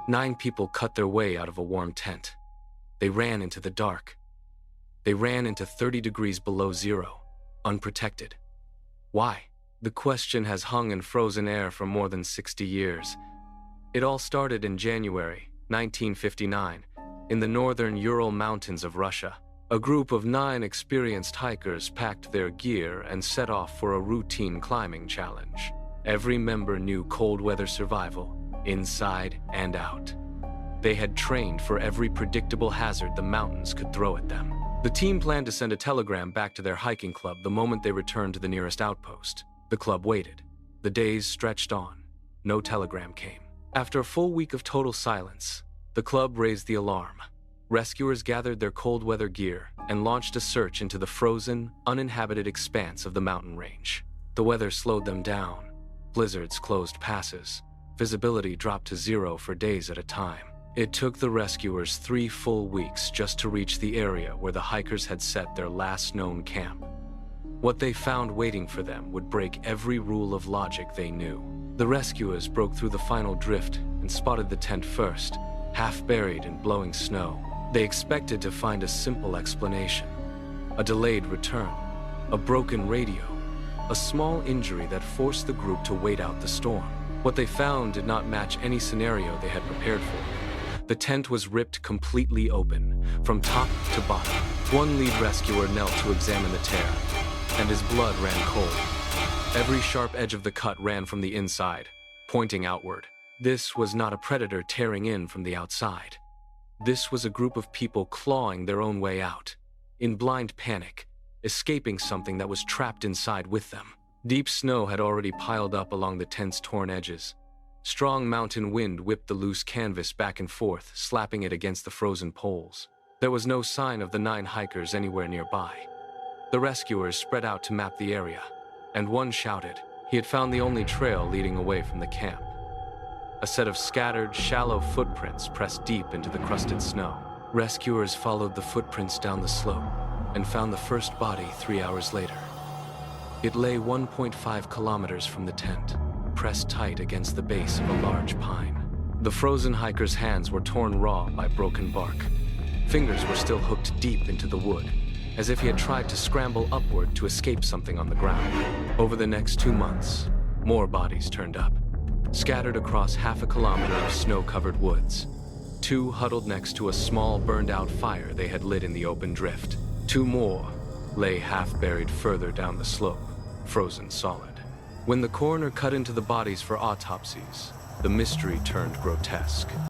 9 people cut their way out of a warm tent. They ran into the dark. They ran into 30 degrees below zero, unprotected. Why? The question has hung in frozen air for more than 60 years. It all started in January 1959, in the northern Ural Mountains of Russia. A group of 9 experienced hikers packed their gear and set off for a routine climbing challenge. Every member knew cold weather survival, inside and out. They had trained for every predictable hazard the mountains could throw at them. The team planned to send a telegram back to their hiking club the moment they returned to the nearest outpost. The club waited. The days stretched on. No telegram came. After a full week of total silence, the club raised the alarm. Rescuers gathered their cold weather gear and launched a search into the frozen, uninhabited expanse of the mountain range. The weather slowed them down. Blizzards closed passes. Visibility dropped to 0 for days at a time. It took the rescuers 3 full weeks just to reach the area where the hikers had set their last known camp. What they found waiting for them would break every rule of logic they knew. The rescuers broke through the final drift and spotted the tent first, half buried in blowing snow. They expected to find a simple explanation: a delayed return, a broken radio, a small injury that forced the group to wait out the storm. What they found did not match any scenario they had prepared for. The tent was ripped completely open, from top to bottom. One lead rescuer knelt to examine the tear, and his blood ran cold. Every sharp edge of the cut ran from the inside, pointing outward. This was not a predator tearing in from the outside. This was a group of people clawing their own way out, in blind panic, escaping something that was trapped inside with them. Deep snow had already piled up along the tent's torn edges. Strong mountain wind whipped the loose canvas back and forth, slapping it against the frozen poles. There was no sign of the 9 hikers anywhere nearby. The rescuers spread out to map the area, and one shouted. He had found the only trail leading away from the camp. A set of scattered, shallow footprints pressed deep into the crusted snow. Rescuers followed the footprints down the slope and found the first body 3 hours later. It lay 1.5 kilometers from the tent, pressed tight against the base of a large pine. The frozen hiker's hands were torn raw by broken bark. Fingers were still hooked deep into the wood, as if he had tried to scramble upward to escape something on the ground. Over the next 2 months, more bodies turned up, scattered across half a kilometer of snow-covered woods. 2 huddled next to a small burned-out fire they had lit in the open drift. 2 more lay half-buried further down the slope, frozen solid. When the coroner cut into the bodies for autopsies, the mystery turned grotesque.